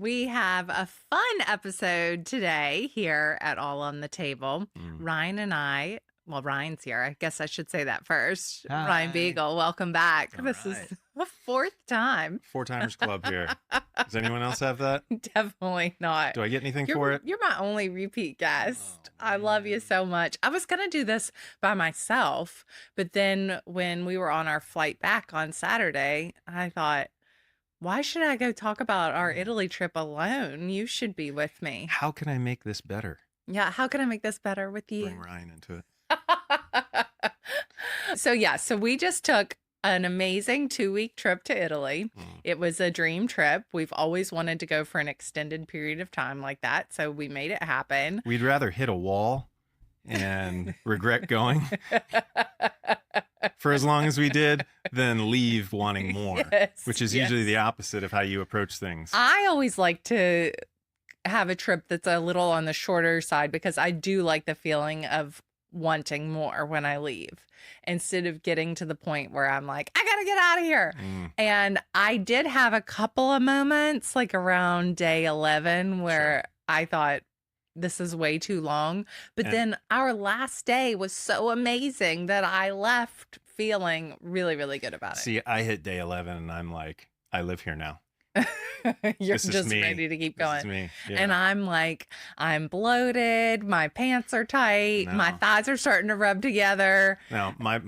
We have a fun episode today here at All on the Table. Ryan and I, well, Ryan's here. I guess I should say that first. Hi. Ryan Beagle, welcome back. All This right. is the fourth time. Four Timers Club here. Does anyone else have that? Definitely not. Do I get anything for it? You're my only repeat guest. Oh, I love you man. so much. I was going to do this by myself, but then when we were on our flight back on Saturday, I thought, why should I go talk about our Italy trip alone? You should be with me. How can I make this better? Yeah, how can I make this better with you? Bring Ryan into it. So we just took an amazing 2-week trip to Italy. It was a dream trip. We've always wanted to go for an extended period of time like that, so we made it happen. We'd rather hit a wall and regret going for as long as we did than leave wanting more, which is usually the opposite of how you approach things. I always like to have a trip that's a little on the shorter side because I do like the feeling of wanting more when I leave instead of getting to the point where I'm like, I gotta get out of here. And I did have a couple of moments like around day 11 where I thought, this is way too long. But then our last day was so amazing that I left feeling really, really good about it. See, I hit day 11 and I'm like, I live here now. You're This is just me. ready to keep This going. is me. Yeah. And I'm like, I'm bloated. My pants are tight. My No. thighs are starting to rub together. Now, my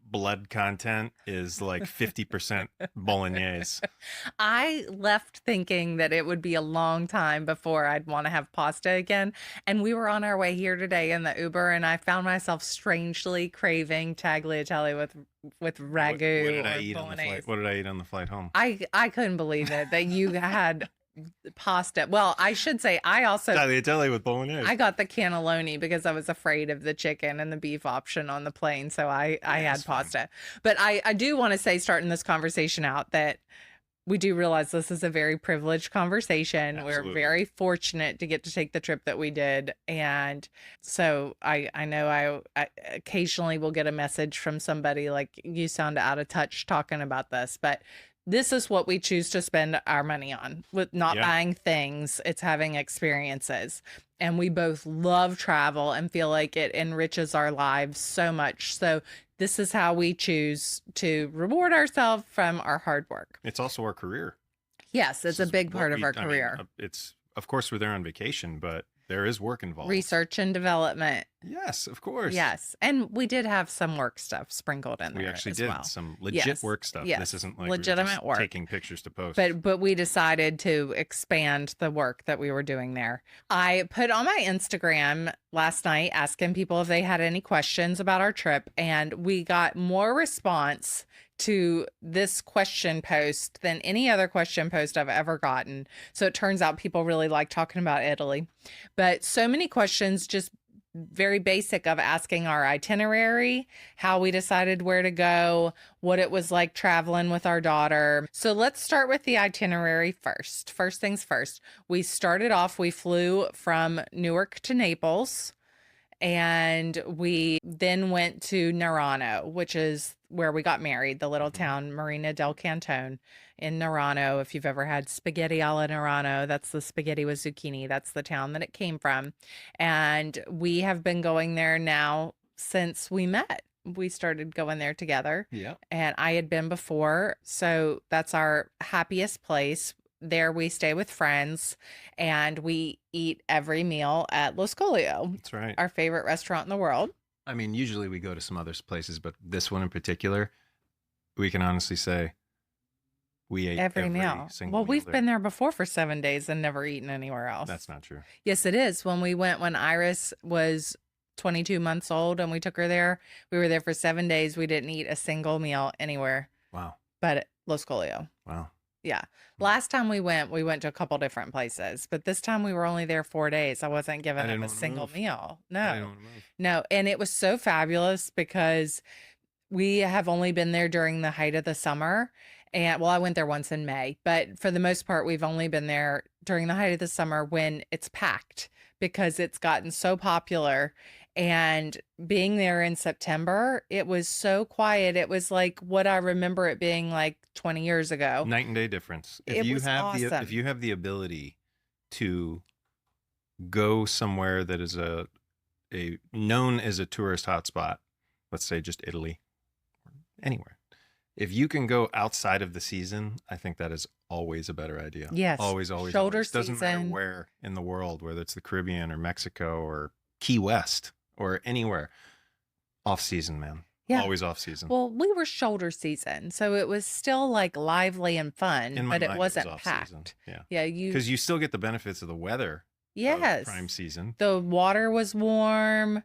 blood content is like 50% bolognese. I left thinking that it would be a long time before I'd want to have pasta again. And we were on our way here today in the Uber, and I found myself strangely craving tagliatelle with ragu What did I or eat on the bolognese. flight? What did I eat on the flight home? I couldn't believe it that you had pasta. Well, I should say I Tagliatelle with bolognese. I got the cannelloni because I was afraid of the chicken and the beef option on the plane. So I had that's fine. pasta. But I do want to say, starting this conversation out, that we do realize this is a very privileged conversation. Absolutely. We're very fortunate to get to take the trip that we did. And so I know I occasionally will get a message from somebody like, you sound out of touch talking about this, but this is what we choose to spend our money on, with not buying things. It's having experiences. And we both love travel and feel like it enriches our lives so much. So this is how we choose to reward ourselves from our hard work. It's also our career. Yes, it's a This is big what part of we- our I mean, career. it's, of course, we're there on vacation, but there is work involved. Research and development. Yes, of course. Yes. And we did have some work stuff sprinkled in there. We actually as did well. some legit work stuff. Yes. This isn't like Legitimate we were just work. taking pictures to post. But we decided to expand the work that we were doing there. I put on my Instagram last night asking people if they had any questions about our trip, and we got more response to this question post than any other question post I've ever gotten. So it turns out people really like talking about Italy. But so many questions, just very basic, of asking our itinerary, how we decided where to go, what it was like traveling with our daughter. So let's start with the itinerary first. First things first, we started off, we flew from Newark to Naples, and we then went to Nerano, which is where we got married, the little town Marina del Cantone in Nerano. If you've ever had spaghetti alla Nerano, that's the spaghetti with zucchini. That's the town that it came from. And we have been going there now since we met. We started going there together. Yeah. And I had been before. So that's our happiest place. There we stay with friends, and we eat every meal at Lo Scolio, That's right. our favorite restaurant in the world. I mean, usually we go to some other places, but this one in particular, we can honestly say we ate Every meal. single Well, meal we've there. been there before for 7 days and never eaten anywhere else. That's not true. Yes, it is. When we went, when Iris was 22 months old and we took her there, we were there for 7 days. We didn't eat a single meal anywhere Wow. but at Lo Scolio. Wow. Yeah. Last time we went to a couple different places, but this time we were only there 4 days. I wasn't giving I them didn't a wanna single move. meal. I No, didn't want to move. no. And it was so fabulous because we have only been there during the height of the summer. And well, I went there once in May, but for the most part, we've only been there during the height of the summer when it's packed because it's gotten so popular. And being there in September, it was so quiet. It was like what I remember it being like 20 years ago. Night and day difference. It was If awesome. you have the ability to go somewhere that is a known as a tourist hotspot, let's say just Italy, anywhere. If you can go outside of the season, I think that is always a better idea. Yes. Always, always, Shoulder always. Doesn't matter season. where in the world, whether it's the Caribbean or Mexico or Key West or anywhere. Off season, man. Yeah. Always off season. Well, we were shoulder season, so it was still like lively and fun, In my but it mind, wasn't off season. packed. Yeah. Yeah, you Because you still get the benefits of the weather of prime yes. season. The water was warm,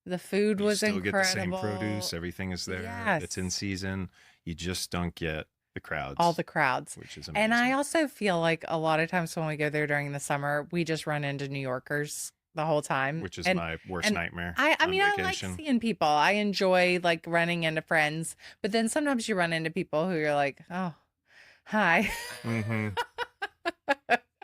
the food You was still get the same incredible. produce. Everything is there. Yes. It's in season. You just don't get the crowds. All the crowds. Which is amazing. And I also feel like a lot of times when we go there during the summer, we just run into New Yorkers the whole time. Which is and, my worst and nightmare. I mean, I like vacation. seeing people. I enjoy like running into friends, but then sometimes you run into people who you're like, oh, hi. Mm-hmm.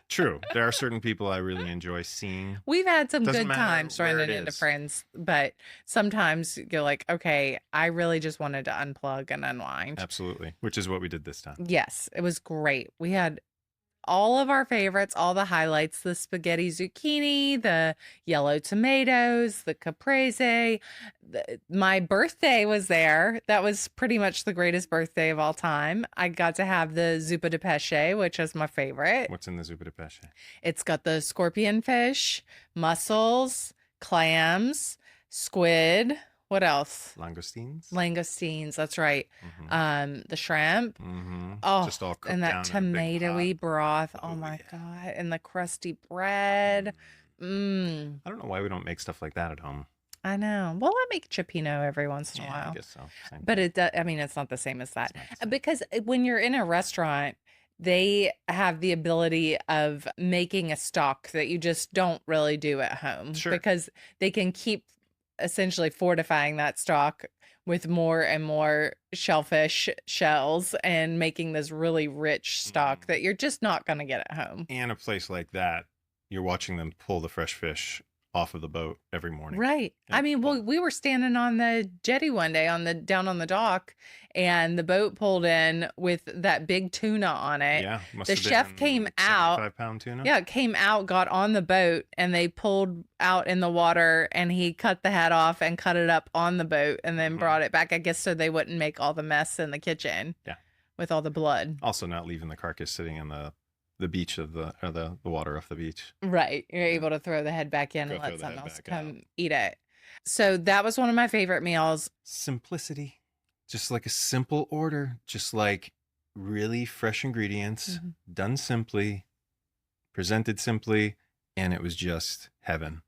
True. There are certain people I really enjoy seeing. We've had some Doesn't good matter times where running it into is. friends, but sometimes you're like, okay, I really just wanted to unplug and unwind. Absolutely. Which is what we did this time. Yes, it was great. We had all of our favorites, all the highlights, the spaghetti zucchini, the yellow tomatoes, the caprese. My birthday was there. That was pretty much the greatest birthday of all time. I got to have the zuppa de pesce, which is my favorite. What's in the zuppa de pesce? It's got the scorpion fish, mussels, clams, squid. What else? Langoustines? Langoustines, that's right. Mm-hmm. The shrimp. Mm-hmm. Oh, Just all cooked and down that in a big tomatoey pot. broth. Oh Oh, my yeah. God. And the crusty bread. I don't know why we don't make stuff like that at home. I know. Well, I make chipino every once in a Yeah, while. I guess so. Same But thing. it does, I mean, it's not the same as that. It's not the same. Because when you're in a restaurant, they have the ability of making a stock that you just don't really do at home. Sure. Because they can keep essentially fortifying that stock with more and more shellfish shells and making this really rich stock that you're just not going to get at home. And a place like that, you're watching them pull the fresh fish off of the boat every morning. Right. I mean, well, we were standing on the jetty one day down on the dock, and the boat pulled in with that big tuna on it. Yeah. Must The have chef been came out. 75-pound tuna? Yeah, it came out, got on the boat, and they pulled out in the water, and he cut the head off and cut it up on the boat and then brought it back, I guess, so they wouldn't make all the mess in the kitchen. Yeah. With all the blood. Also not leaving the carcass sitting in the beach of the water off the beach. Right. You're able to throw the head back in Go and throw let the someone head else back come eat it. So that was one of my favorite meals. Simplicity. Just like a simple order. Just like really fresh ingredients, done simply, presented simply, and it was just heaven.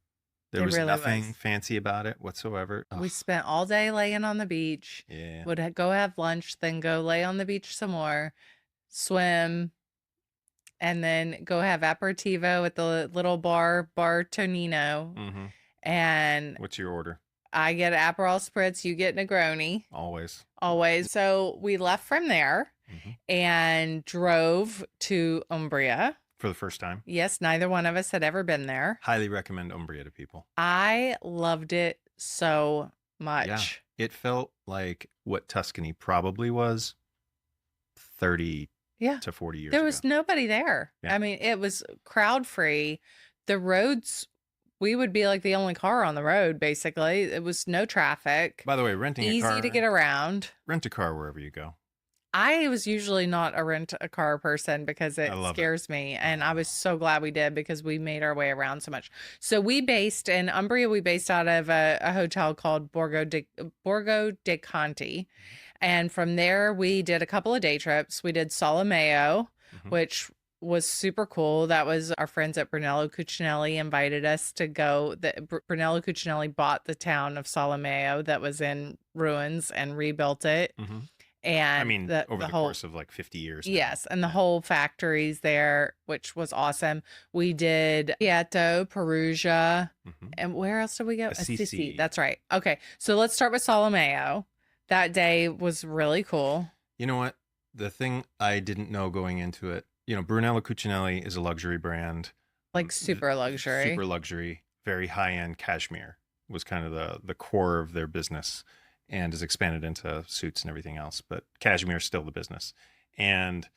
There It was really nothing was. fancy about it whatsoever. We Ugh, spent all day laying on the beach. yeah. Would go have lunch, then go lay on the beach some more, swim, and then go have aperitivo at the little bar Tonino. Mm-hmm. And What's your order? I get Aperol spritz, you get Negroni. Always. Always. So we left from there Mm-hmm. and drove to Umbria. For the first time. Yes, neither one of us had ever been there. Highly recommend Umbria to people. I loved it so much. Yeah. It felt like what Tuscany probably was 30 to 40 years There ago. was nobody there. Yeah. I mean, it was crowd free. The roads, we would be like the only car on the road, basically. It was no traffic. By the way, renting a car. Easy to get around. Rent a car wherever you go. I was usually not a rent a car person because it love it. scares me. And I was so glad we did because we made our way around so much. So we based in Umbria, we based out of a hotel called Borgo de Conti. And from there, we did a couple of day trips. We did Solomeo, which was super cool. That was our friends at Brunello Cucinelli invited us to go. Brunello Cucinelli bought the town of Solomeo that was in ruins and rebuilt it. And I mean, over the whole course of like 50 years. now. yes, and the whole factories there, which was awesome. We did Gelato, Perugia, and where else did we go? Assisi. That's right. Okay, so let's start with Solomeo. That day was really cool. You know what? The thing I didn't know going into it, you know, Brunello Cucinelli is a luxury brand. Like super luxury. Super luxury, very high-end cashmere. was kind of the core of their business, and has expanded into suits and everything else. But cashmere is still the business. And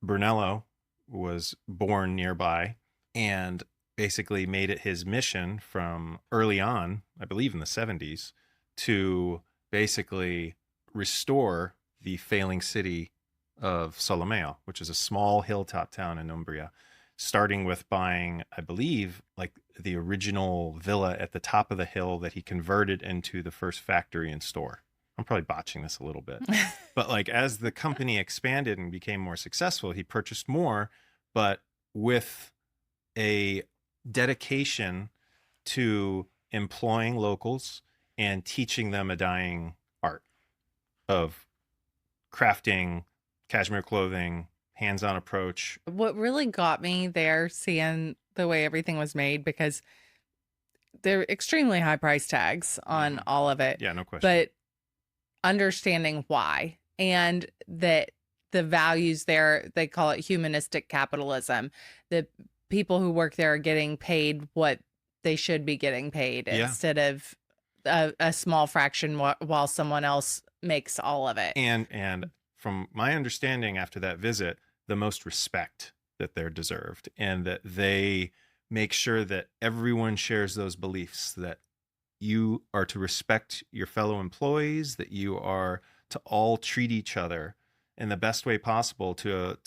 Brunello was born nearby and basically made it his mission from early on, I believe in the 70s, to basically restore the failing city of Solomeo, which is a small hilltop town in Umbria, starting with buying, I believe, like the original villa at the top of the hill that he converted into the first factory and store. I'm probably botching this a little bit. But like as the company expanded and became more successful, he purchased more, but with a dedication to employing locals and teaching them a dying art of crafting cashmere clothing, hands-on approach. What really got me there, seeing the way everything was made, because they're extremely high price tags on all of it. Yeah, no question. But understanding why, and that the values there, they call it humanistic capitalism. The people who work there are getting paid what they should be getting paid instead of a small fraction while someone else makes all of it. And from my understanding after that visit, the most respect that they're deserved, and that they make sure that everyone shares those beliefs, that you are to respect your fellow employees, that you are to all treat each other in the best way possible to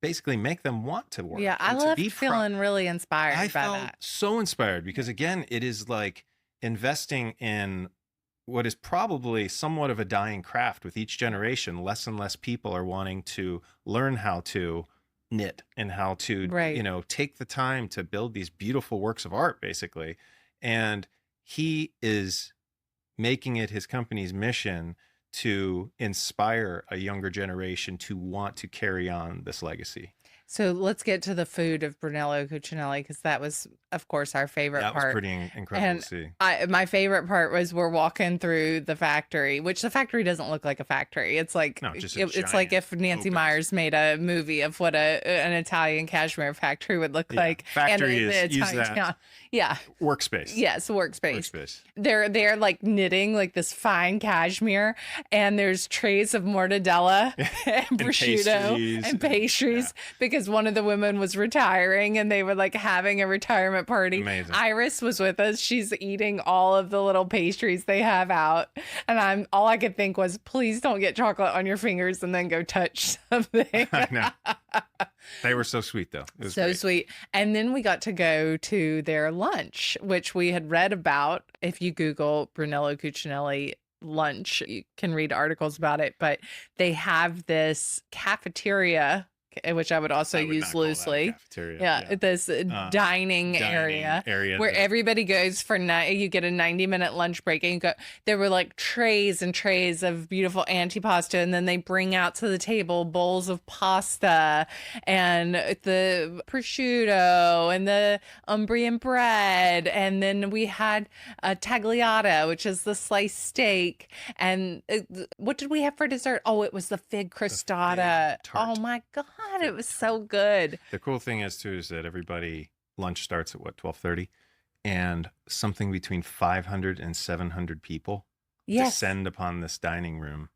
basically make them want to work. Yeah, I love feeling really inspired by felt that. so inspired because, again, it is like investing in what is probably somewhat of a dying craft. With each generation, less and less people are wanting to learn how to knit and how to, take the time to build these beautiful works of art, basically. And he is making it his company's mission to inspire a younger generation to want to carry on this legacy. So let's get to the food of Brunello Cucinelli, because that was, of course, our favorite part. That was pretty incredible to see. My favorite part was we're walking through the factory, which the factory doesn't look like a factory. It's like it's like if Nancy Meyers made a movie of what an Italian cashmere factory would look like. Factory is use that. Town. Yeah. Workspace. Yes, workspace. They're like knitting like this fine cashmere, and there's trays of mortadella and prosciutto and pastries because one of the women was retiring and they were like having a retirement party. Amazing. Iris was with us. She's eating all of the little pastries they have out, and all I could think was, please don't get chocolate on your fingers and then go touch something. I know. They were so sweet, though. It was so great. Sweet. And then we got to go to their lunch, which we had read about. If you Google Brunello Cucinelli lunch, you can read articles about it. But they have this cafeteria, which I would also use loosely. This dining area where everybody goes for you get a 90-minute lunch break, and there were like trays and trays of beautiful antipasta, and then they bring out to the table bowls of pasta and the prosciutto and the Umbrian bread, and then we had a tagliata, which is the sliced steak, and what did we have for dessert? Oh, it was the fig crostata. Oh my God. It was so good. The cool thing is that everybody lunch starts at 12:30, and something between 500 and 700 people descend upon this dining room,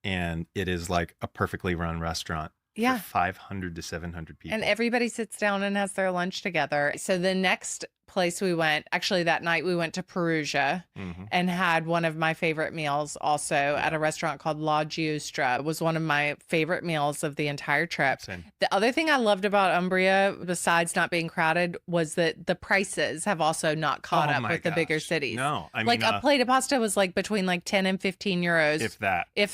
and it is like a perfectly run restaurant. For 500 to 700 people. And everybody sits down and has their lunch together. So the next place we went, actually that night we went to Perugia and had one of my favorite meals also at a restaurant called La Giustra. It was one of my favorite meals of the entire trip. Same. The other thing I loved about Umbria, besides not being crowded, was that the prices have also not caught up with the bigger cities. No, I mean, like a plate of pasta was like between like 10 and 15 euros. If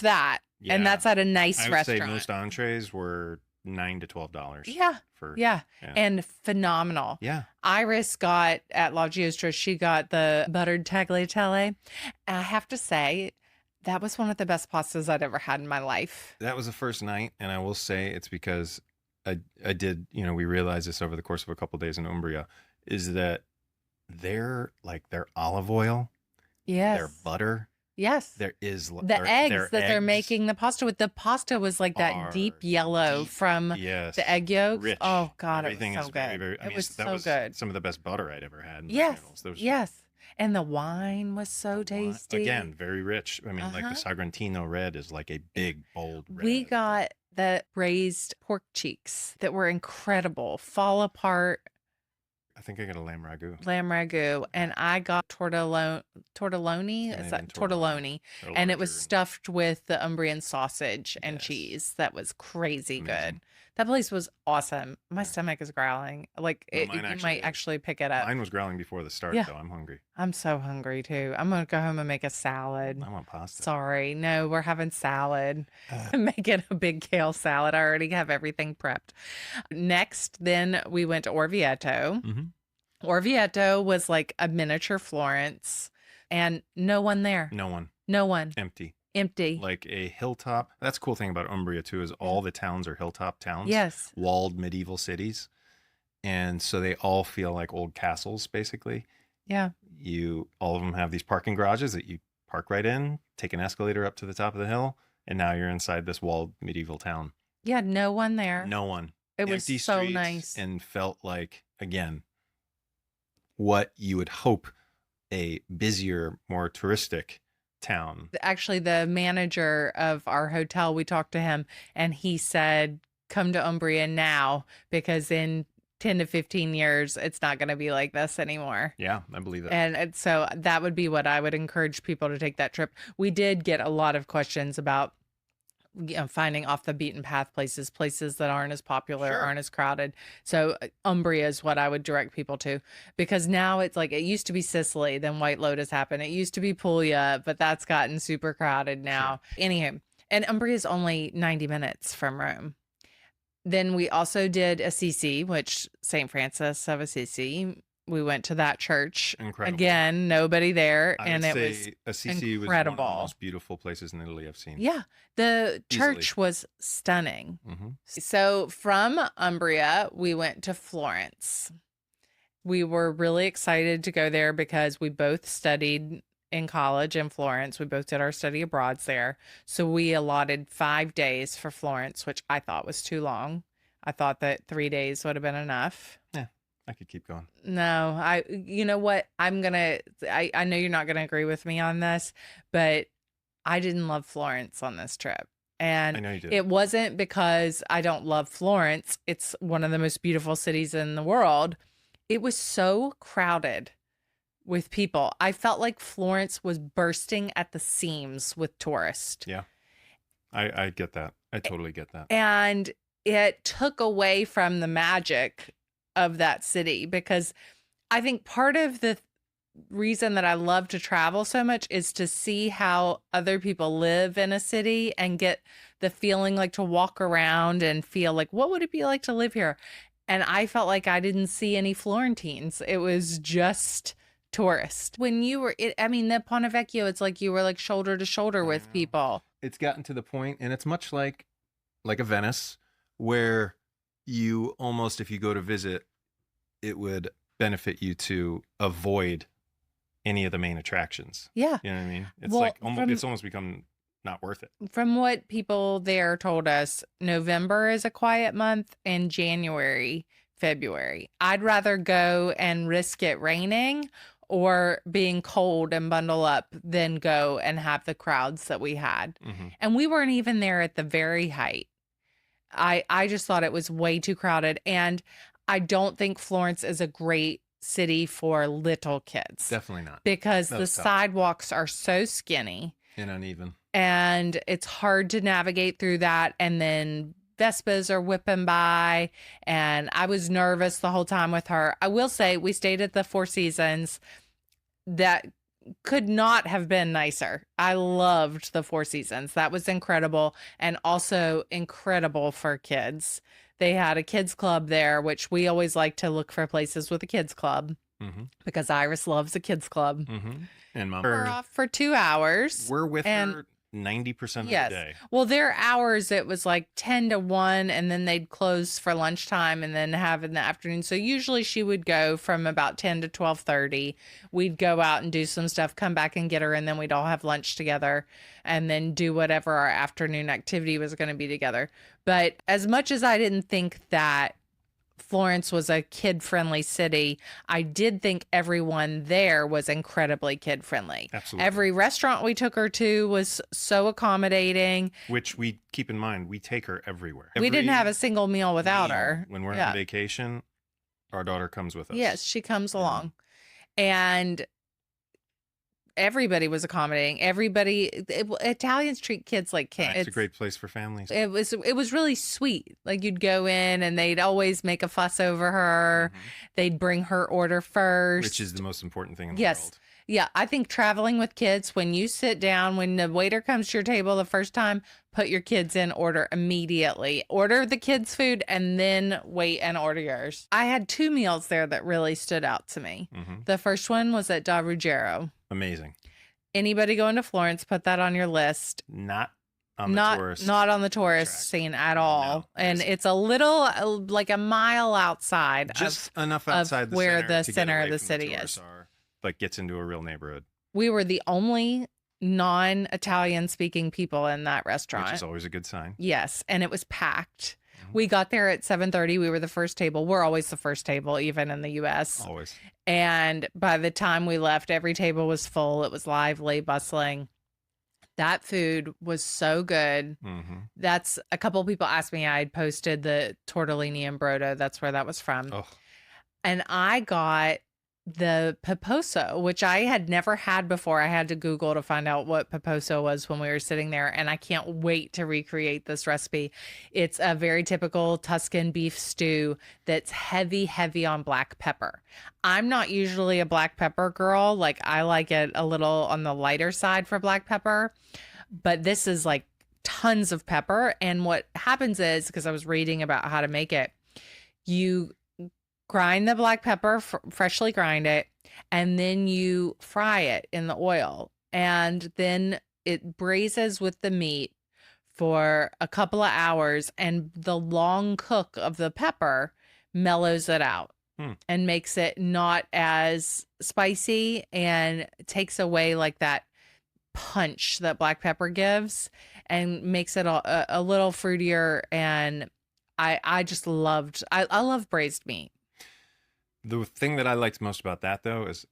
that. Yeah. And that's at a nice I restaurant. would say most entrees were $9 to $12. Yeah. And phenomenal. Yeah. Iris got at La Giustra, she got the buttered tagliatelle. I have to say, that was one of the best pastas I'd ever had in my life. That was the first night, and I will say it's because I did, we realized this over the course of a couple of days in Umbria, is that their olive oil, their butter, there is the eggs that they're making the pasta with. The pasta was like that deep yellow from the egg yolks. Oh God, everything it was so good. It was so good. Some of the best butter I'd ever had. Yes. And the wine was so Again, tasty. very rich. I mean, like the Uh-huh. Sagrantino red is like a big, bold We red. got the braised pork cheeks that were incredible, fall apart I think I got a lamb ragu. lamb ragu, and I got tortelloni. Is Canadian that tortelloni. tortelloni? They're And it was larger and stuffed with the Umbrian sausage and yes, cheese. That was crazy amazing. good. That place was awesome. My Yeah. stomach is growling. Like No, mine you actually might is. actually pick it up. Mine was growling before the start, Yeah, though. I'm hungry. I'm so hungry too. I'm gonna go home and make a salad. I want pasta. Sorry, no, we're having salad. Uh, I'm making a big kale salad. I already have everything prepped. Next, then we went to Orvieto. mhm. Orvieto was like a miniature Florence and no one there. No one. No one. Empty. Empty. Like a hilltop. That's a cool thing about Umbria, too, is Yeah. all the towns are hilltop towns, Yes. walled medieval cities. And so they all feel like old castles, basically. Yeah. All of them have these parking garages that you park right in, take an escalator up to the top of the hill, and now you're inside this walled medieval town. Yeah. No one there. No one. It was Empty so streets, nice. and felt like, again, what you would hope a busier, more touristic town. Actually, the manager of our hotel, we talked to him and he said, come to Umbria now because in 10 to 15 years, it's not going to be like this anymore. Yeah, I believe it. And so that would be what I would encourage people to take that trip. We did get a lot of questions about finding off the beaten path places that aren't as popular, Sure. aren't as crowded. So Umbria is what I would direct people to, because now it's like it used to be Sicily, then White Lotus happened. It used to be Puglia, but that's gotten super crowded now. Anywho, and Umbria is only 90 minutes from Rome. Then we also did Assisi, which St. Francis of Assisi. We went to that church. Incredible. Again, nobody there. I and would it was say Assisi was one of the incredible. most beautiful places in Italy I've seen. Yeah, the Easily. church was stunning. Mhm. So from Umbria, we went to Florence. We were really excited to go there because we both studied in college in Florence. We both did our study abroads there. So we allotted 5 days for Florence, which I thought was too long. I thought that 3 days would have been enough. Yeah, I could keep going. No, you know what? I know you're not going to agree with me on this, but I didn't love Florence on this trip. I And know you did. it wasn't because I don't love Florence. It's one of the most beautiful cities in the world. It was so crowded with people. I felt like Florence was bursting at the seams with tourists. Yeah, I get that. I totally get that. And it took away from the magic of that city, because I think part of the reason that I love to travel so much is to see how other people live in a city and get the feeling, like to walk around and feel like, what would it be like to live here? And I felt like I didn't see any Florentines. It was just tourists. When you were, I mean, the Ponte Vecchio, it's like you were like shoulder to shoulder I with know. people. It's gotten to the point, and it's much like a Venice, where you almost, if you go to visit, it would benefit you to avoid any of the main attractions. Yeah. You know what I mean? It's Well, like almost, from- it's almost become not worth it. From what people there told us, November is a quiet month and January, February. I'd rather go and risk it raining or being cold and bundle up than go and have the crowds that we had. Mm-hmm. And we weren't even there at the very height. I just thought it was way too crowded. And I don't think Florence is a great city for little kids. Definitely not. Because That the was tough. sidewalks are so skinny And uneven. and it's hard to navigate through that. And then Vespas are whipping by, and I was nervous the whole time with her. I will say we stayed at the Four Seasons. That could not have been nicer. I loved the Four Seasons. That was incredible, and also incredible for kids. They had a kids club there, which we always like to look for places with a kids club Mm-hmm. because Iris loves a kids club. Mm-hmm. And Mom, We're off for 2 hours. we're with and- her 90% of Yes. the day. Well, their hours, it was like 10 to 1, and then they'd close for lunchtime and then have in the afternoon. So usually she would go from about 10 to 12:30. We'd go out and do some stuff, come back and get her, and then we'd all have lunch together and then do whatever our afternoon activity was going to be together. But as much as I didn't think that Florence was a kid-friendly city, I did think everyone there was incredibly kid-friendly. Absolutely. Every restaurant we took her to was so accommodating. Which we keep in mind, we take her everywhere. We didn't Every have a single meal without meal, her. when we're Yeah. on vacation, our daughter comes with us. Yes, she comes Yeah. along. And everybody was accommodating. Italians treat kids like kids. It's a great place for families. It was really sweet. Like you'd go in and they'd always make a fuss over her. They'd bring her order first. Which is the most important thing in the Yes. world. Yeah, I think traveling with kids, when you sit down, when the waiter comes to your table the first time, put your kids in order immediately. Order the kids' food and then wait and order yours. I had 2 meals there that really stood out to me. The first one was at Da Ruggiero. Amazing. Anybody going to Florence, put that on your list. Not on the tourist. Not on the tourist track. scene at all. No, And it's a little, like a mile outside just of, enough outside the where center the to get center away of the from city tourists is. But gets into a real neighborhood. We were the only non-Italian speaking people in that restaurant. Which is always a good sign. Yes, and it was packed. We got there at 7:30. We were the first table. We're always the first table, even in the US. Always. And by the time we left, every table was full. It was lively, bustling. That food was so good. That's a couple people asked me. I had posted the tortellini and brodo. That's where that was from. Oh. And I got the puposo, which I had never had before. I had to Google to find out what puposo was when we were sitting there, and I can't wait to recreate this recipe. It's a very typical Tuscan beef stew that's heavy, heavy on black pepper. I'm not usually a black pepper girl. Like, I like it a little on the lighter side for black pepper, but this is like tons of pepper. And what happens is, because I was reading about how to make it, you grind the black pepper, freshly grind it, and then you fry it in the oil. And then it braises with the meat for a couple of hours, and the long cook of the pepper mellows it out and makes it not as spicy and takes away like that punch that black pepper gives and makes it a little fruitier. And I just loved, I love braised meat. The thing that I liked most about that, though, is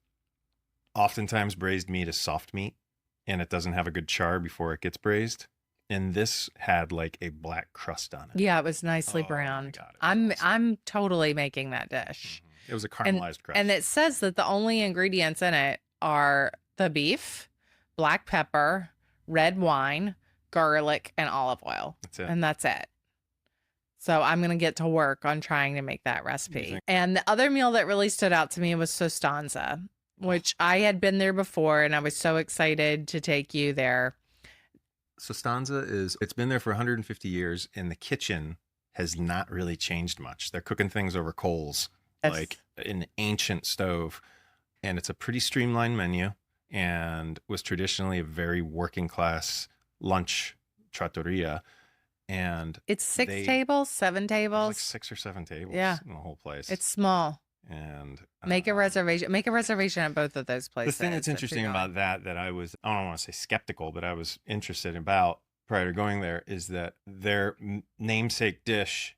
oftentimes braised meat is soft meat and it doesn't have a good char before it gets braised. And this had like a black crust on it. Yeah, it was nicely browned. God, I'm totally making that dish. It was a caramelized crust. And it says that the only ingredients in it are the beef, black pepper, red wine, garlic, and olive oil. That's it. And that's it. So I'm going to get to work on trying to make that recipe. And the other meal that really stood out to me was Sostanza, which I had been there before, and I was so excited to take you there. Sostanza it's been there for 150 years, and the kitchen has not really changed much. They're cooking things over coals, like an ancient stove. And it's a pretty streamlined menu and was traditionally a very working class lunch trattoria. And it's 7 tables, like 6 or 7 tables in the whole place. It's small. And make a reservation. Make a reservation at both of those places. The thing that's interesting about that I don't want to say skeptical, but I was interested about prior to going there, is that their namesake dish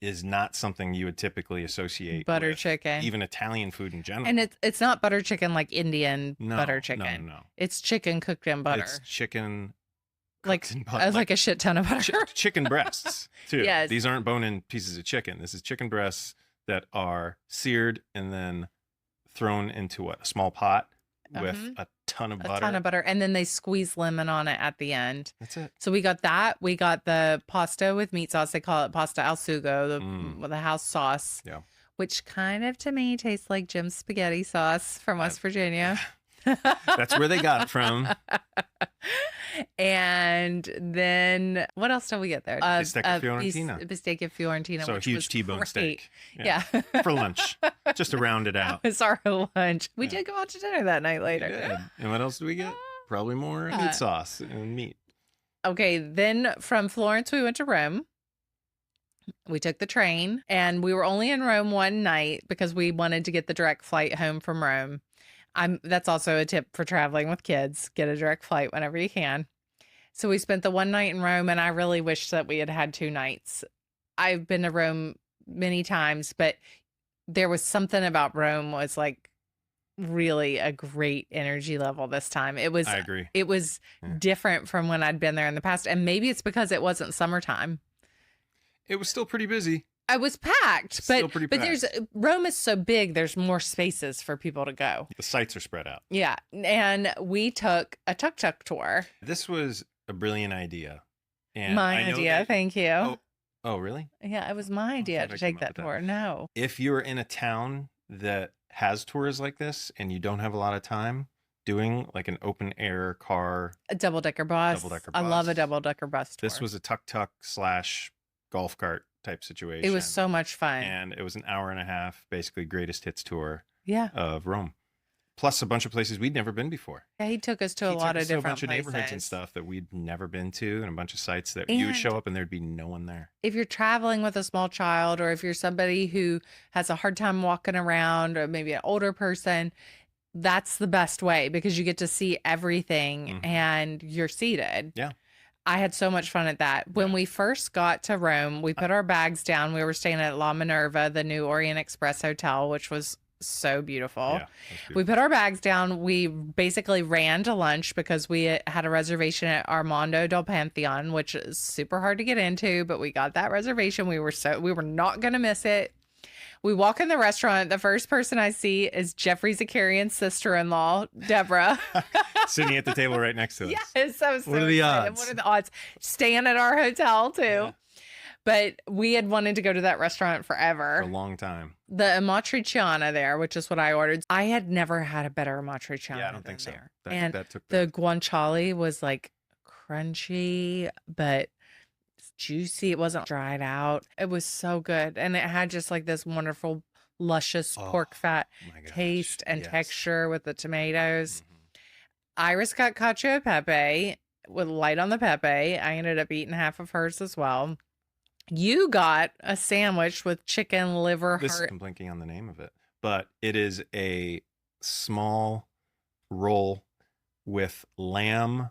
is not something you would typically associate butter with chicken, even Italian food in general. And it's not butter chicken like Indian butter chicken. No. It's chicken cooked in butter. It's chicken like a shit ton of butter. Chicken breasts too. Yes. These aren't bone-in pieces of chicken. This is chicken breasts that are seared and then thrown into a small pot with a ton of butter. A ton of butter. And then they squeeze lemon on it at the end. That's it. So we got that. We got the pasta with meat sauce. They call it pasta al sugo, the house sauce. Yeah. Which kind of to me tastes like Jim's spaghetti sauce from West Virginia. That's where they got it from. And then what else did we get there? Bistecca Fiorentina. Bistecca Fiorentina. So which a huge was T-bone great. steak. Yeah. For lunch, just to round it out. It was our lunch. We did go out to dinner that night later. We did. And what else do we get? Probably more meat sauce and meat. Okay, then from Florence, we went to Rome. We took the train, and we were only in Rome one night because we wanted to get the direct flight home from Rome. That's also a tip for traveling with kids. Get a direct flight whenever you can. So we spent the one night in Rome, and I really wish that we had had 2 nights. I've been to Rome many times, but there was something about Rome was like really a great energy level this time. I agree. It was Yeah. different from when I'd been there in the past, and maybe it's because it wasn't summertime. It was still pretty busy. I was packed, Still pretty but packed. there's Rome is so big, there's more spaces for people to go. The sites are spread out. Yeah, and we took a tuk-tuk tour. This was a brilliant idea. And My I know idea, that- thank you. Oh, really? Yeah, it was my idea thought I to take came up that with that. tour. No. If you're in a town that has tours like this and you don't have a lot of time, doing like an open air car, A double-decker bus. Double-decker I love a bus. double-decker bus tour. this was a tuk-tuk / golf cart type situation. It was so much fun. And it was an hour and a half, basically greatest hits tour Yeah. of Rome. Plus a bunch of places we'd never been before. Yeah, he took us to a He lot took of us to different a bunch of places. neighborhoods and stuff that we'd never been to, and a bunch of sites that you would And- show up and there'd be no one there. If you're traveling with a small child, or if you're somebody who has a hard time walking around, or maybe an older person, that's the best way because you get to see everything Mhm. and you're seated. Yeah. I had so much fun at that. When Yeah. we first got to Rome, we put our bags down. We were staying at La Minerva, the new Orient Express hotel, which was so beautiful. Yeah, that's We beautiful. put our bags down. We basically ran to lunch because we had a reservation at Armando del Pantheon, which is super hard to get into, but we got that reservation. We were not going to miss it. We walk in the restaurant. The first person I see is Jeffrey Zakarian's sister-in-law, Deborah. Sitting at the table right next to us. Yes, I was so What are the excited. odds? What are the odds? Staying at our hotel too. Yeah. But we had wanted to go to that restaurant forever. For a long time. The amatriciana there, which is what I ordered. I had never had a better amatriciana. Yeah, I don't than think so. there. That, And that took the guanciale was like crunchy, but juicy. It wasn't dried out. It was so good. And it had just like this wonderful, luscious pork fat oh my gosh, taste and yes. texture with the tomatoes. Mhm. Iris got cacio e pepe with light on the pepe. I ended up eating half of hers as well. You got a sandwich with chicken liver heart. I'm blanking on the name of it, but it is a small roll with lamb,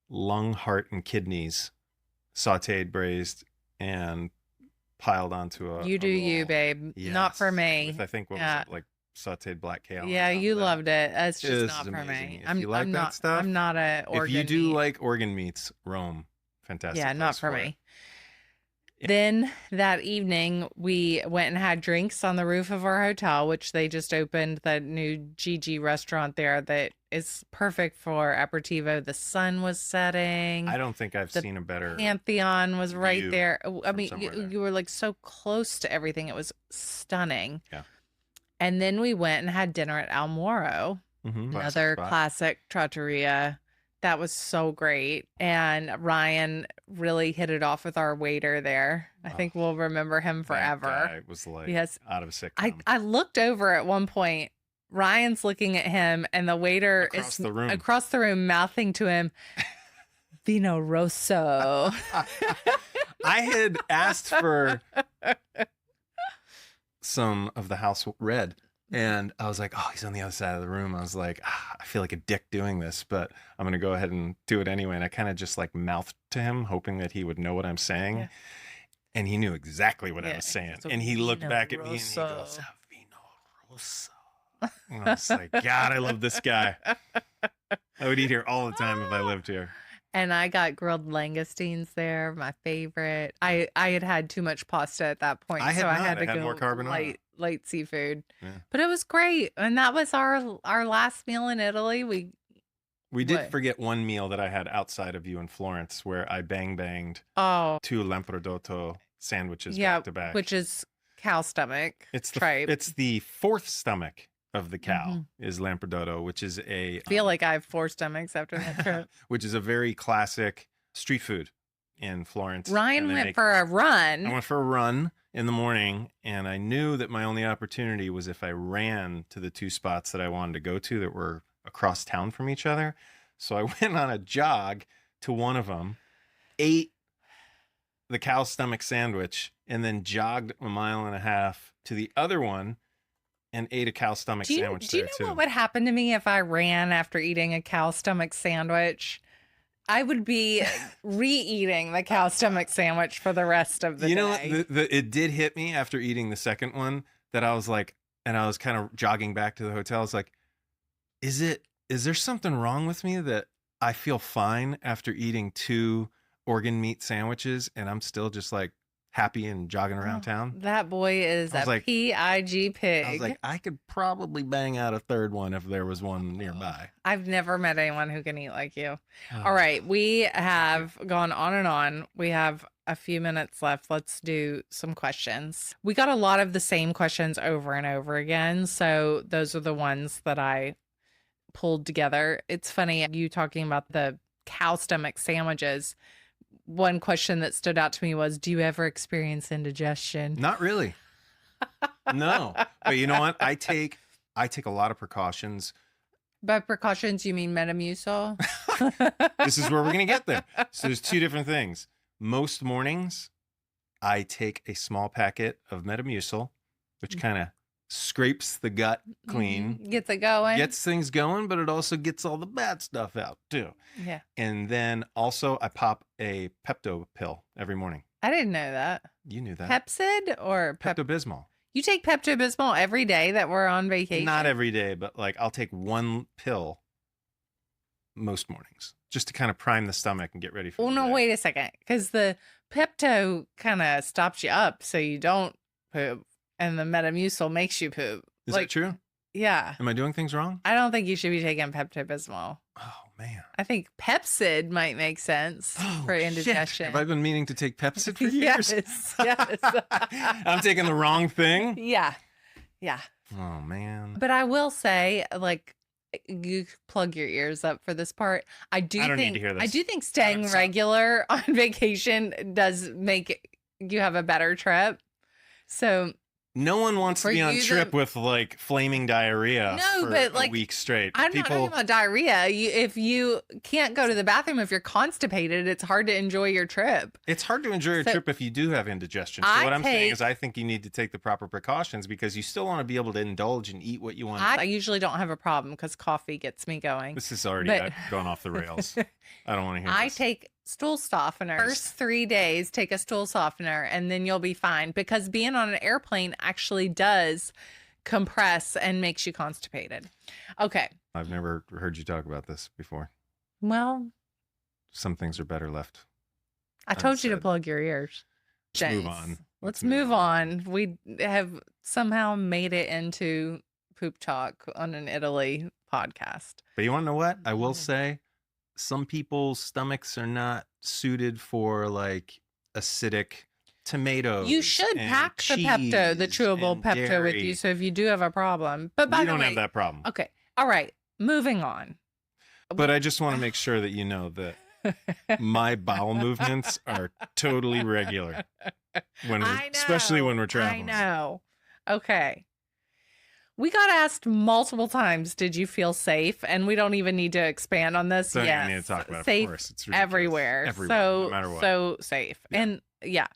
lung, heart, and kidneys, sautéed, braised, and piled onto a. You do a you, roll. babe. Not for Yes, me. With, I think what Yeah. was it, like sautéed black kale. on Yeah, top you of that. loved it. It's just This not is for amazing. me. If you like that stuff, I'm not a organ. If you do meat. like organ meats, Rome, fantastic. Yeah, not place for it. me. Then that evening, we went and had drinks on the roof of our hotel, which they just opened the new Gigi restaurant there that is perfect for aperitivo. The sun was setting. I don't think I've The seen a better. Pantheon was right view there. I from mean, somewhere there. you were like so close to everything. It was stunning. Yeah. And then we went and had dinner at Al Moro, another classic trattoria. That was so great. And Ryan really hit it off with our waiter there. I think we'll remember him forever. It was like Yes. out of a sitcom. I looked over at one point. Ryan's looking at him, and the waiter Across is the room. across the room mouthing to him, Vino Rosso. I had asked for some of the house red, and I was like, oh, he's on the other side of the room. I was like, I feel like a dick doing this, but I'm going to go ahead and do it anyway. And I kind of just like mouthed to him, hoping that he would know what I'm saying. Yeah. And he knew exactly what I Yeah, was saying. so And he looked Vino back at me and he Rosso. goes, Vino Rosso. And I was like, God, I love this guy. I would eat here all the time if I lived here. And I got grilled langoustines there, my favorite. I had too much pasta at that point, I had so I not. had I to had go more carbonara. light seafood. Yeah. But it was great, and that was our last meal in Italy. We did What? forget one meal that I had outside of you in Florence where I banged Oh 2 lamprodotto sandwiches yeah, back to back. which is cow stomach. It's the tripe. it's the fourth stomach of the cow Mhm. is lamprodotto, which is I feel like I have 4 stomachs after that trip. which is a very classic street food in Florence. Ryan And they went make- for a I run. went for a run in the morning, and I knew that my only opportunity was if I ran to the 2 spots that I wanted to go to that were across town from each other. So I went on a jog to one of them, ate the cow stomach sandwich, and then jogged a mile and a half to the other one and ate a cow stomach sandwich Do you there know too. what would happen to me if I ran after eating a cow stomach sandwich? I would be re-eating the cow stomach sandwich for the rest of the You day. know what? It did hit me after eating the second one that I was like, and I was kind of jogging back to the hotel. I was like, is there something wrong with me that I feel fine after eating 2 organ meat sandwiches and I'm still just like happy and jogging around town? That boy is I was a like- pig pig. I was like, I could probably bang out a third one if there was one nearby. I've never met anyone who can eat like you. All right, we have gone on and on. We have a few minutes left. Let's do some questions. We got a lot of the same questions over and over again. So those are the ones that I pulled together. It's funny, you talking about the cow stomach sandwiches. One question that stood out to me was, do you ever experience indigestion? Not really. No. But you know what? I take a lot of precautions. By precautions, you mean Metamucil? This is where we're going to get there. So there's 2 different things. Most mornings, I take a small packet of Metamucil, which kind of scrapes the gut clean. Gets it going. Gets things going, but it also gets all the bad stuff out too. Yeah. And then also I pop a Pepto pill every morning. I didn't know that. You knew that. Pepsid or Pepto-Bismol. You take Pepto-Bismol every day that we're on vacation? Not every day, but like I'll take 1 pill most mornings just to kind of prime the stomach and get ready for the day. Wait a second. Because the Pepto kind of stops you up so you don't poop. And the Metamucil makes you poop. Is that true? Yeah. Am I doing things wrong? I don't think you should be taking Pepto-Bismol. Oh, man. I think Pepsid might make sense for indigestion. Have I been meaning to take Pepsid for years? Yes. I'm taking the wrong thing? Yeah. Oh, man. But I will say, like, you plug your ears up for this part. I don't need to hear this. I do think staying regular on vacation does make you have a better trip. So no one wants to be on trip with like flaming diarrhea for a week straight. I'm not talking about diarrhea. If you can't go to the bathroom, if you're constipated, it's hard to enjoy your trip. It's hard to enjoy your trip if you do have indigestion. So what I'm saying is I think you need to take the proper precautions because you still want to be able to indulge and eat what you want. I usually don't have a problem because coffee gets me going. This is already gone off the rails. I don't want to hear this. I take stool softeners. First 3 days, take a stool softener and then you'll be fine because being on an airplane actually does compress and makes you constipated. Okay. I've never heard you talk about this before. Well, some things are better left. I told you to plug your ears. Let's move on. Let's move on. We have somehow made it into poop talk on an Italy podcast. But you want to know what? I will say some people's stomachs are not suited for like acidic tomatoes. You should pack the Pepto, the chewable Pepto dairy. with you. So if you do have a problem, but by we the don't way, have that problem. Okay. All right. Moving on. But I just want to make sure that you know that my bowel movements are totally regular especially when we're traveling. I know. Okay. We got asked multiple times, did you feel safe? And we don't even need to expand on this. Don't yes. need to talk about safe it, of course. It's everywhere. So, no matter what. So safe. Yeah. And yeah.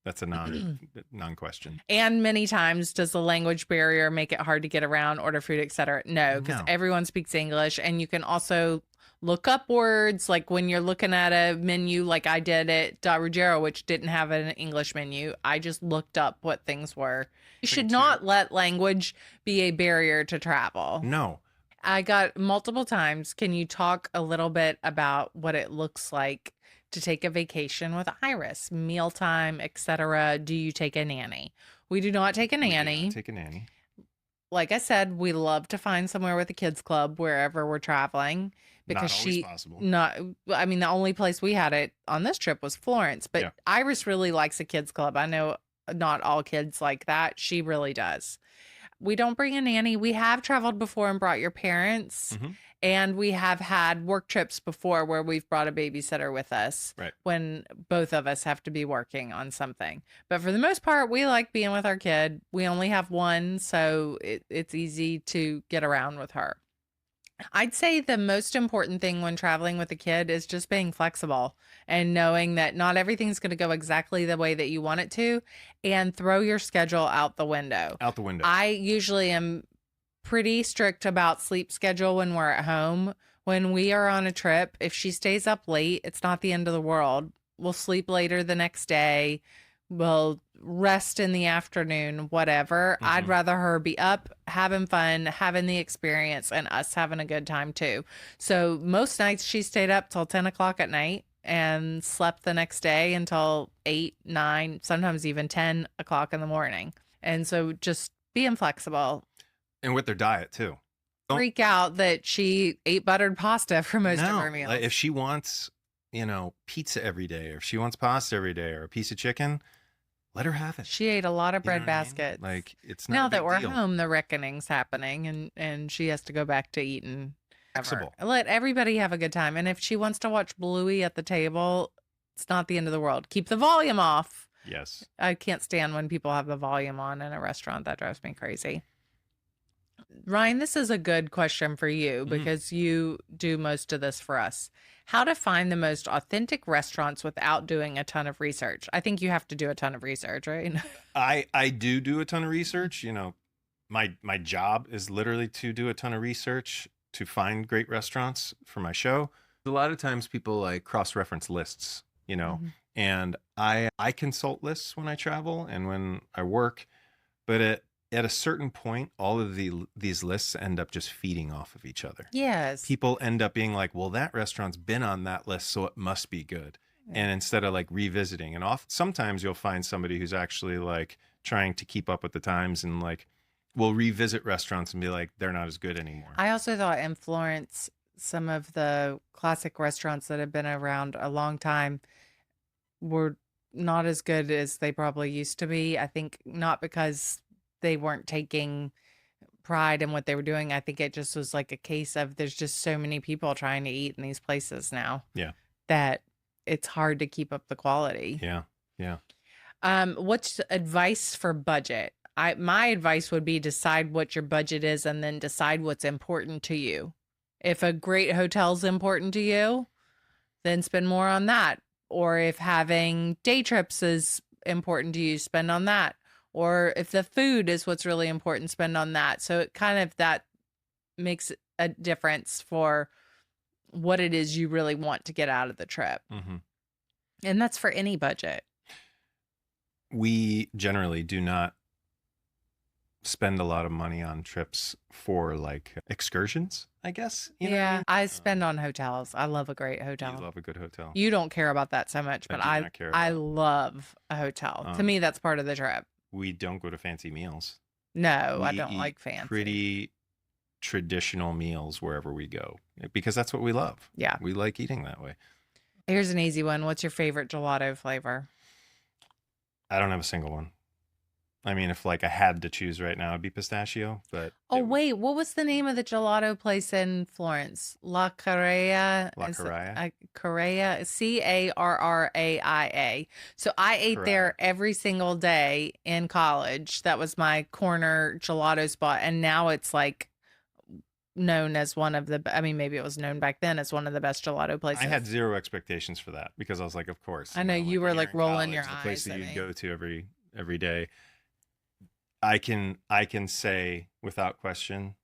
That's a non-question. And many times, does the language barrier make it hard to get around, order food, etc.? No, because everyone speaks English. And you can also look up words, like when you're looking at a menu like I did at Da Ruggiero, which didn't have an English menu. I just looked up what things were. You should not let language be a barrier to travel. No. I got multiple times. Can you talk a little bit about what it looks like to take a vacation with Iris, mealtime, etc.? Do you take a nanny? We do not take a nanny. We do not take a nanny. Like I said, we love to find somewhere with a kids club wherever we're traveling because not always possible. I mean, the only place we had it on this trip was Florence, but Iris really likes a kids club. I know not all kids like that. She really does. We don't bring a nanny. We have traveled before and brought your parents. Mm-hmm. And we have had work trips before where we've brought a babysitter with us when both of us have to be working on something. But for the most part, we like being with our kid. We only have one, so it's easy to get around with her. I'd say the most important thing when traveling with a kid is just being flexible and knowing that not everything's going to go exactly the way that you want it to, and throw your schedule out the window. Out the window. I usually am pretty strict about sleep schedule when we're at home. When we are on a trip, if she stays up late, it's not the end of the world. We'll sleep later the next day. We'll rest in the afternoon, whatever. I'd Hmm. rather her be up, having fun, having the experience, and us having a good time too. So most nights she stayed up till 10 o'clock at night and slept the next day until 8, 9, sometimes even 10 o'clock in the morning. And so just being flexible. And with their diet too. Don't Freak out that she ate buttered pasta for most of her no. Like, meals. if she wants, pizza every day, or if she wants pasta every day, or a piece of chicken, let her have it. She ate a lot of You know bread what I mean? baskets. Like, it's not Now a that big we're deal. home, the reckoning's happening, and she has to go back to eating. Flexible. Let everybody have a good time. And if she wants to watch Bluey at the table, it's not the end of the world. Keep the volume off. Yes. I can't stand when people have the volume on in a restaurant. That drives me crazy. Ryan, this is a good question for you because you do most of this for us. How to find the most authentic restaurants without doing a ton of research. I think you have to do a ton of research, right? I do a ton of research. My job is literally to do a ton of research to find great restaurants for my show. A lot of times people like cross-reference lists, Mhm. and I consult lists when I travel and when I work, but at a certain point, all of these lists end up just feeding off of each other. Yes. People end up being like, well, that restaurant's been on that list, so it must be good. Yeah. And instead of like revisiting, and sometimes you'll find somebody who's actually like trying to keep up with the times and like will revisit restaurants and be like, they're not as good anymore. I also thought in Florence, some of the classic restaurants that have been around a long time were not as good as they probably used to be. I think not because they weren't taking pride in what they were doing. I think it just was like a case of there's just so many people trying to eat in these places now Yeah. that it's hard to keep up the quality. Yeah. Yeah. What's advice for budget? My advice would be decide what your budget is and then decide what's important to you. If a great hotel's important to you, then spend more on that. Or if having day trips is important to you, spend on that. Or if the food is what's really important, spend on that. So it kind of that makes a difference for what it is you really want to get out of the trip. Mm-hmm. And that's for any budget. We generally do not spend a lot of money on trips for like excursions, I guess. You know what I mean? I spend on hotels. I love a great You hotel. love a good hotel. You don't care about that so much, but do not care I about it. love a hotel. To me, that's part of the trip. We don't go to fancy meals. No, I We don't eat like fancy. pretty traditional meals wherever we go because that's what we love. Yeah. We like eating that way. Here's an easy one. What's your favorite gelato flavor? I don't have a single one. I mean, if like I had to choose right now, it'd be pistachio. But Oh, wait. What was the name of the gelato place in Florence? La Carrea. La Carrea? Carrea. Carraia. So I ate there every single day in college. That was my corner gelato spot. And now it's like known as one of the, I mean, maybe it was known back then as one of the best gelato places. I had zero expectations for that because I was like, of course. I know you were you're like in rolling college, your the eyes place that at you me. go to every day. I can say without question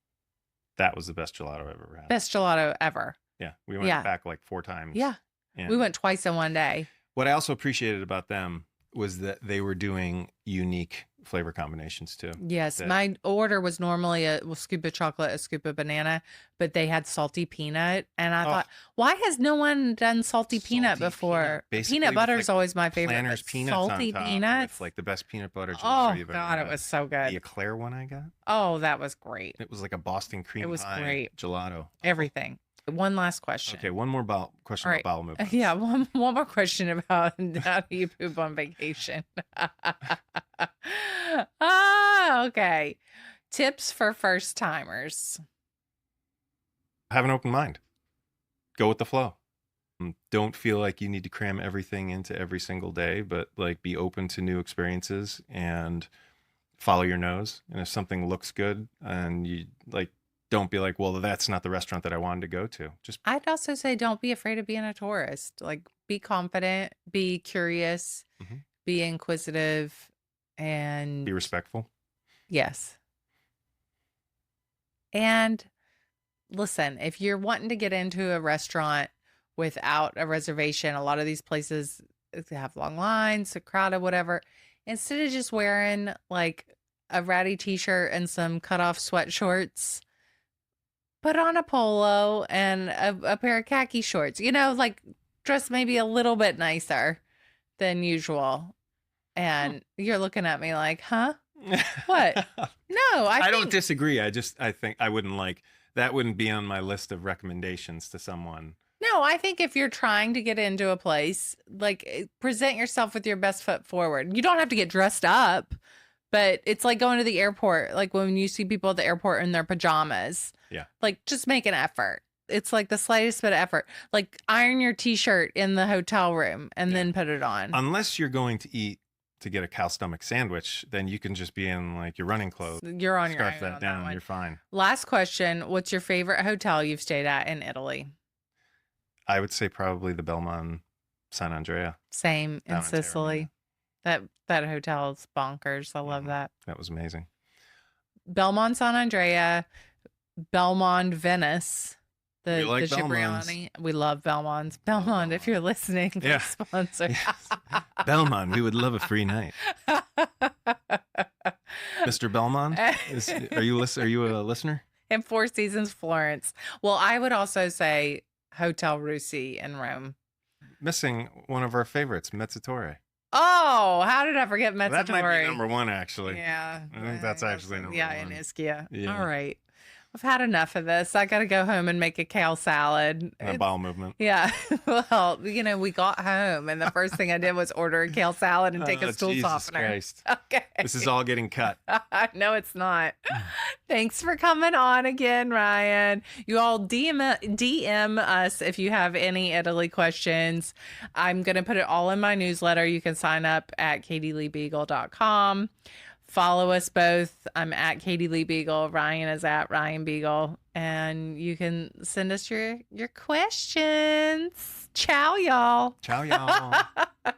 that was the best gelato I've ever had. Best gelato ever. Yeah, we went back like 4 times. Yeah. And We went twice in one day. what I also appreciated about them was that they were doing unique flavor combinations too. Yes, my order was normally a scoop of chocolate, a scoop of banana, but they had salty peanut, and I thought, why has no one done salty peanut before? Peanut butter is always my favorite. Planters peanuts salty on top peanuts, with like the best peanut butter gelato oh you've ever God, had. it was so good. The eclair one I got. Oh, that was great. It was like a Boston cream It was pie great. gelato. Everything. One last question. Okay, one more question about bowel movements. Yeah, one more question about how do you poop on vacation? Okay. Tips for first timers. Have an open mind. Go with the flow. Don't feel like you need to cram everything into every single day, but like be open to new experiences and follow your nose. And if something looks good and you like, don't be like, well, that's not the restaurant that I wanted to go to. I'd also say don't be afraid of being a tourist. Like be confident, be curious, be inquisitive, and be respectful. Yes. And listen, if you're wanting to get into a restaurant without a reservation, a lot of these places they have long lines, so crowded, whatever. Instead of just wearing like a ratty t-shirt and some cut off sweat shorts, put on a polo and a pair of khaki shorts. Like dress maybe a little bit nicer than usual. And you're looking at me like, huh? What? No, I don't disagree. I think I wouldn't that wouldn't be on my list of recommendations to someone. No, I think if you're trying to get into a place, like present yourself with your best foot forward. You don't have to get dressed up, but it's like going to the airport. Like when you see people at the airport in their pajamas. Yeah. Like just make an effort. It's like the slightest bit of effort. Like iron your t-shirt in the hotel room and then put it on. Unless you're going to get a cow stomach sandwich, then you can just be in like your running clothes. You're on your own. Scarf that down, you're fine. Last question. What's your favorite hotel you've stayed at in Italy? I would say probably the Belmont San Andrea. Same in Sicily. That hotel is bonkers. I love that. That was amazing. Belmont San Andrea, Belmont Venice. The Cipriani. We love Belmonts. Belmont, if you're listening, please sponsor. Yes. Belmont, we would love a free night. Mr. Belmont, are you a listener? And Four Seasons Florence. Well, I would also say Hotel Russi in Rome. Missing one of our favorites, Mezzatorre. Oh, how did I forget Mezzatorre? That might be number one, actually. Yeah. I think that's actually number one. Yeah, in Ischia. Yeah. All right. I've had enough of this. I got to go home and make a kale salad. A bowel movement. Yeah. Well, we got home and the first thing I did was order a kale salad and take a stool Jesus softener. Christ. Okay. This is all getting cut. No, it's not. Thanks for coming on again, Ryan. You all DM us if you have any Italy questions. I'm going to put it all in my newsletter. You can sign up at katieleebeagle.com. Follow us both. I'm at Katie Lee Beagle. Ryan is at Ryan Beagle. And you can send us your questions. Ciao, y'all. Ciao, y'all.